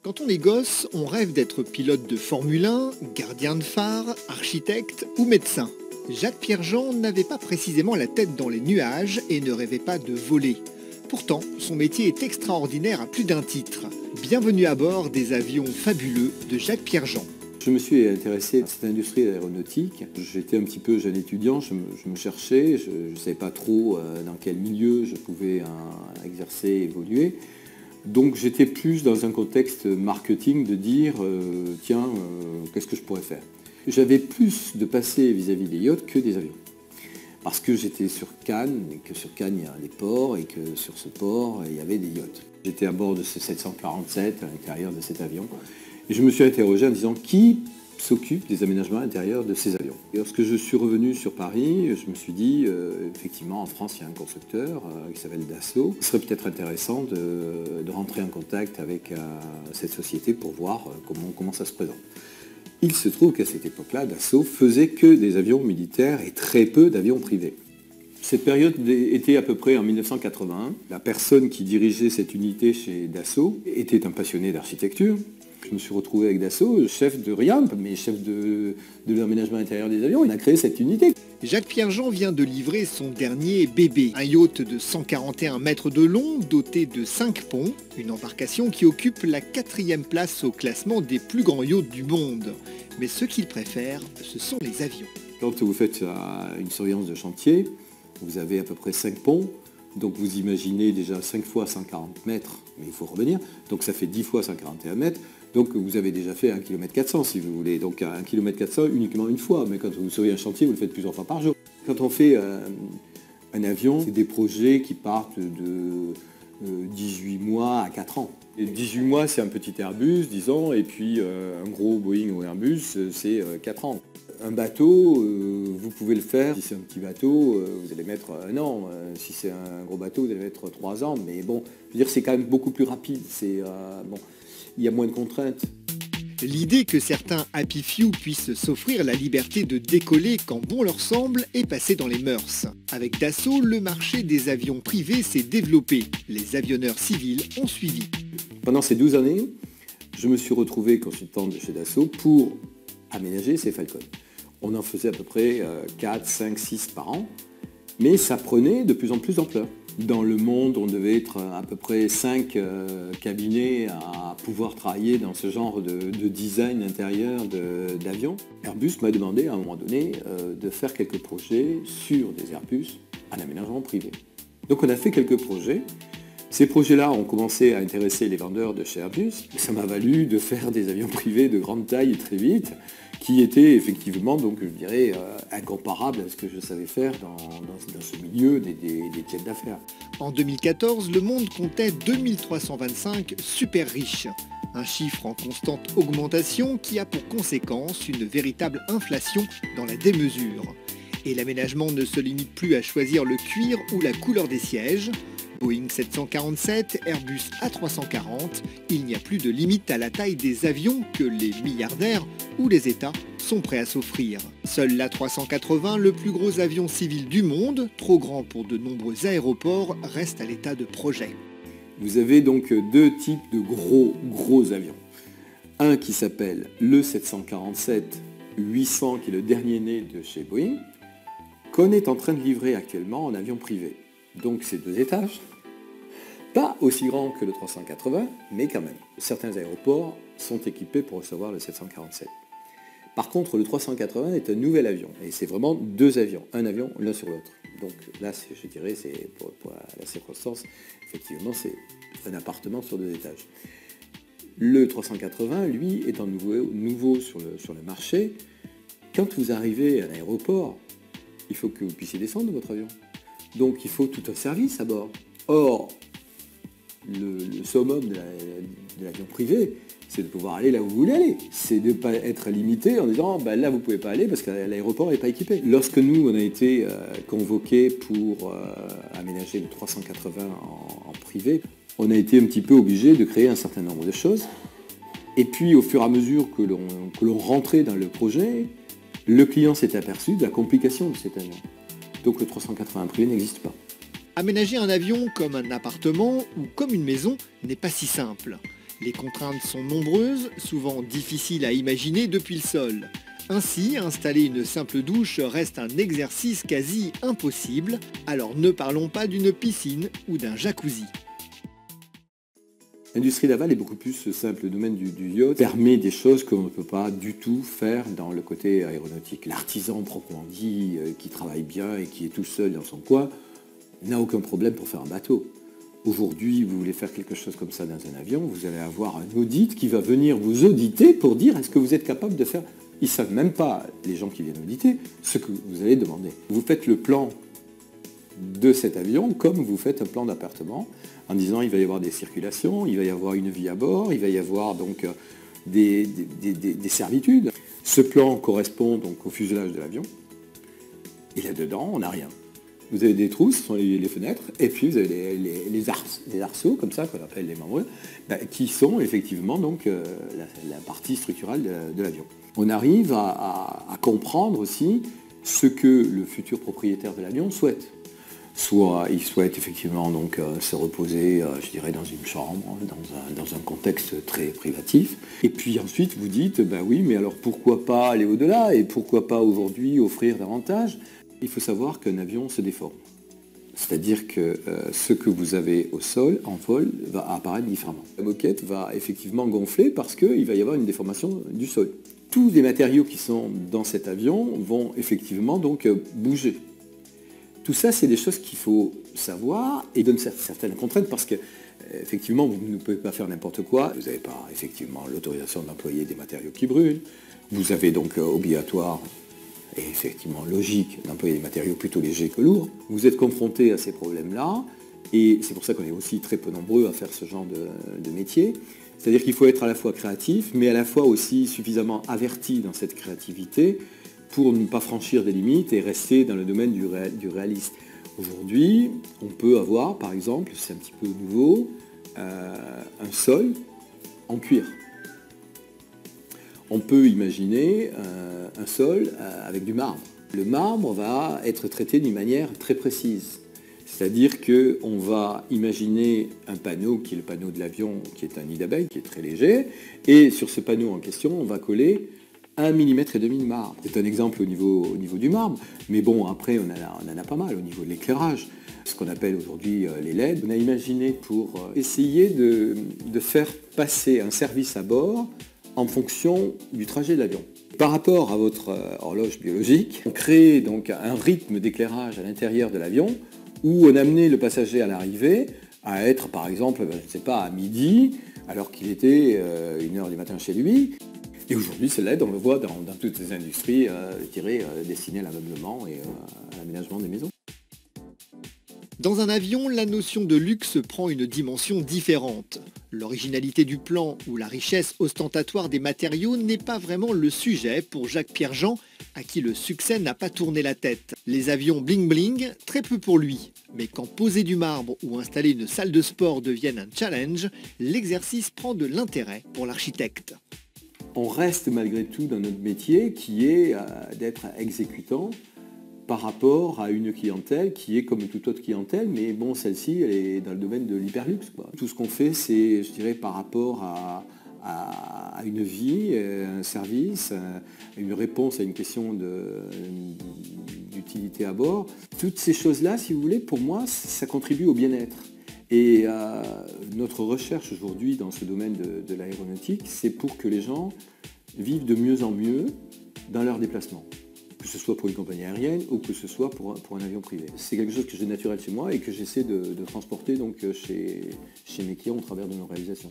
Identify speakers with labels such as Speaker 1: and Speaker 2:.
Speaker 1: Quand on est gosse, on rêve d'être pilote de Formule 1, gardien de phare, architecte ou médecin. Jacques-Pierre Jean n'avait pas précisément la tête dans les nuages et ne rêvait pas de voler. Pourtant, son métier est extraordinaire à plus d'un titre. Bienvenue à bord des avions fabuleux de Jacques-Pierre Jean.
Speaker 2: Je me suis intéressé à cette industrie aéronautique. J'étais un petit peu jeune étudiant, je me cherchais, je ne savais pas trop dans quel milieu je pouvais exercer, évoluer. Donc j'étais plus dans un contexte marketing de dire qu'est-ce que je pourrais faire. J'avais plus de passé vis-à-vis des yachts que des avions. Parce que j'étais sur Cannes, et que sur Cannes il y a des ports, et que sur ce port il y avait des yachts. J'étais à bord de ce 747 à l'intérieur de cet avion. Et je me suis interrogé en disant qui s'occupe des aménagements intérieurs de ces avions. Et lorsque je suis revenu sur Paris, je me suis dit, effectivement, en France, il y a un constructeur qui s'appelle Dassault. Il serait peut-être intéressant de rentrer en contact avec cette société pour voir comment ça se présente. Il se trouve qu'à cette époque-là, Dassault faisait que des avions militaires et très peu d'avions privés. Cette période était à peu près en 1981. La personne qui dirigeait cette unité chez Dassault était un passionné d'architecture. Je me suis retrouvé avec Dassault, chef de rien, mais chef de l'aménagement intérieur des avions. Il a créé cette unité.
Speaker 1: Jacques-Pierre Jean vient de livrer son dernier bébé, un yacht de 141 mètres de long, doté de 5 ponts, une embarcation qui occupe la 4e place au classement des plus grands yachts du monde. Mais ce qu'il préfère, ce sont les avions.
Speaker 2: Quand vous faites une surveillance de chantier, vous avez à peu près 5 ponts. Donc vous imaginez déjà 5 fois 140 mètres, mais il faut revenir. Donc ça fait 10 fois 141 mètres. Donc vous avez déjà fait 1,4 km si vous voulez. Donc 1,4 km uniquement une fois. Mais quand vous surveillez un chantier, vous le faites plusieurs fois par jour. Quand on fait un avion, c'est des projets qui partent de 18 mois à 4 ans. Et 18 mois, c'est un petit Airbus, disons, et puis un gros Boeing ou Airbus, c'est 4 ans. Un bateau, vous pouvez le faire. Si c'est un petit bateau, vous allez mettre 1 an. Si c'est un gros bateau, vous allez mettre 3 ans. Mais bon, je veux dire, c'est quand même beaucoup plus rapide. Il y a moins de contraintes.
Speaker 1: L'idée que certains happy few puissent s'offrir la liberté de décoller quand bon leur semble est passée dans les mœurs. Avec Dassault, le marché des avions privés s'est développé. Les avionneurs civils ont suivi.
Speaker 2: Pendant ces 12 années, je me suis retrouvé consultant de chez Dassault pour aménager ces Falcons. On en faisait à peu près 4, 5, 6 par an, mais ça prenait de plus en plus d'ampleur. Dans le monde, on devait être à peu près 5 cabinets à pouvoir travailler dans ce genre de design intérieur d'avions. Airbus m'a demandé à un moment donné de faire quelques projets sur des Airbus en aménagement privé. Donc on a fait quelques projets. Ces projets-là ont commencé à intéresser les vendeurs de chez Airbus. Ça m'a valu de faire des avions privés de grande taille très vite, qui étaient effectivement, donc je dirais, incomparables à ce que je savais faire dans ce milieu des jets d'affaires.
Speaker 1: En 2014, le monde comptait 2325 super riches. Un chiffre en constante augmentation qui a pour conséquence une véritable inflation dans la démesure. Et l'aménagement ne se limite plus à choisir le cuir ou la couleur des sièges. Boeing 747, Airbus A340, il n'y a plus de limite à la taille des avions que les milliardaires ou les États sont prêts à s'offrir. Seul l'A380, le plus gros avion civil du monde, trop grand pour de nombreux aéroports, reste à l'état de projet.
Speaker 2: Vous avez donc 2 types de gros avions. Un qui s'appelle le 747-800, qui est le dernier né de chez Boeing, qu'on est en train de livrer actuellement en avion privé. Donc c'est 2 étages, pas aussi grand que le 380, mais quand même. Certains aéroports sont équipés pour recevoir le 747. Par contre, le 380 est un nouvel avion, et c'est vraiment 2 avions, un avion l'un sur l'autre. Donc là, je dirais, c'est pour la circonstance, effectivement, c'est un appartement sur 2 étages. Le 380, lui, étant nouveau sur le marché, quand vous arrivez à l'aéroport, il faut que vous puissiez descendre de votre avion. Donc il faut tout un service à bord. Or, le summum de l'avion privé, c'est de pouvoir aller là où vous voulez aller. C'est de ne pas être limité en disant là vous ne pouvez pas aller parce que l'aéroport n'est pas équipé. Lorsque nous on a été convoqués pour aménager le 380 en privé, on a été un petit peu obligé de créer un certain nombre de choses. Et puis au fur et à mesure que l'on rentrait dans le projet, le client s'est aperçu de la complication de cet avion. Donc le 380 privé n'existe pas.
Speaker 1: Aménager un avion comme un appartement ou comme une maison n'est pas si simple. Les contraintes sont nombreuses, souvent difficiles à imaginer depuis le sol. Ainsi, installer une simple douche reste un exercice quasi impossible, alors ne parlons pas d'une piscine ou d'un jacuzzi.
Speaker 2: L'industrie navale est beaucoup plus simple. Le domaine du yacht permet des choses qu'on ne peut pas du tout faire dans le côté aéronautique. L'artisan proprement dit, qui travaille bien et qui est tout seul dans son coin, n'a aucun problème pour faire un bateau. Aujourd'hui, vous voulez faire quelque chose comme ça dans un avion, vous allez avoir un audit qui va venir vous auditer pour dire est-ce que vous êtes capable de faire. Ils ne savent même pas, les gens qui viennent auditer, ce que vous allez demander. Vous faites le plan de cet avion comme vous faites un plan d'appartement en disant il va y avoir des circulations, il va y avoir une vie à bord, il va y avoir donc des servitudes. Ce plan correspond donc au fuselage de l'avion et là-dedans on n'a rien. Vous avez des trous, ce sont les fenêtres, et puis vous avez les arceaux, comme ça, qu'on appelle les membrures, qui sont effectivement donc la partie structurelle de l'avion. On arrive à comprendre aussi ce que le futur propriétaire de l'avion souhaite. Soit il souhaite effectivement donc se reposer, je dirais, dans une chambre, dans un contexte très privatif. Et puis ensuite vous dites, ben oui, mais alors pourquoi pas aller au-delà et pourquoi pas aujourd'hui offrir davantage? Il faut savoir qu'un avion se déforme. C'est-à-dire que ce que vous avez au sol, en vol, va apparaître différemment. La moquette va effectivement gonfler parce qu'il va y avoir une déformation du sol. Tous les matériaux qui sont dans cet avion vont effectivement donc bouger. Tout ça, c'est des choses qu'il faut savoir et donne certaines contraintes parce que effectivement, vous ne pouvez pas faire n'importe quoi. Vous n'avez pas effectivement l'autorisation d'employer des matériaux qui brûlent. Vous avez donc obligatoire et effectivement logique d'employer des matériaux plutôt légers que lourds. Vous êtes confronté à ces problèmes-là et c'est pour ça qu'on est aussi très peu nombreux à faire ce genre de métier. C'est-à-dire qu'il faut être à la fois créatif, mais à la fois aussi suffisamment averti dans cette créativité pour ne pas franchir des limites et rester dans le domaine du réaliste. Aujourd'hui, on peut avoir, par exemple, c'est un petit peu nouveau, un sol en cuir. On peut imaginer un sol avec du marbre. Le marbre va être traité d'une manière très précise. C'est-à-dire qu'on va imaginer un panneau qui est le panneau de l'avion, qui est un nid d'abeille, qui est très léger, et sur ce panneau en question, on va coller 1,5 mm de marbre. C'est un exemple au niveau du marbre, mais bon, après, on en a pas mal au niveau de l'éclairage. Ce qu'on appelle aujourd'hui les LED. On a imaginé pour essayer de faire passer un service à bord en fonction du trajet de l'avion. Par rapport à votre horloge biologique, on crée donc un rythme d'éclairage à l'intérieur de l'avion où on amenait le passager à l'arrivée à être, par exemple, je ne sais pas, à midi, alors qu'il était 1h du matin chez lui. Et aujourd'hui, ce LED, on le voit dans toutes les industries destinées à l'ameublement et à l'aménagement des maisons.
Speaker 1: Dans un avion, la notion de luxe prend une dimension différente. L'originalité du plan ou la richesse ostentatoire des matériaux n'est pas vraiment le sujet pour Jacques-Pierre Jean, à qui le succès n'a pas tourné la tête. Les avions bling-bling, très peu pour lui. Mais quand poser du marbre ou installer une salle de sport deviennent un challenge, l'exercice prend de l'intérêt pour l'architecte.
Speaker 2: On reste malgré tout dans notre métier qui est d'être exécutant par rapport à une clientèle qui est comme toute autre clientèle, mais bon, celle-ci, elle est dans le domaine de l'hyperluxe, quoi. Tout ce qu'on fait, c'est, je dirais, par rapport à une vie, un service, une réponse à une question d'utilité à bord. Toutes ces choses-là, si vous voulez, pour moi, ça contribue au bien-être. Et notre recherche aujourd'hui dans ce domaine de l'aéronautique, c'est pour que les gens vivent de mieux en mieux dans leurs déplacements. Que ce soit pour une compagnie aérienne ou que ce soit pour un avion privé. C'est quelque chose que j'ai naturel chez moi et que j'essaie de transporter donc chez mes clients au travers de nos réalisations.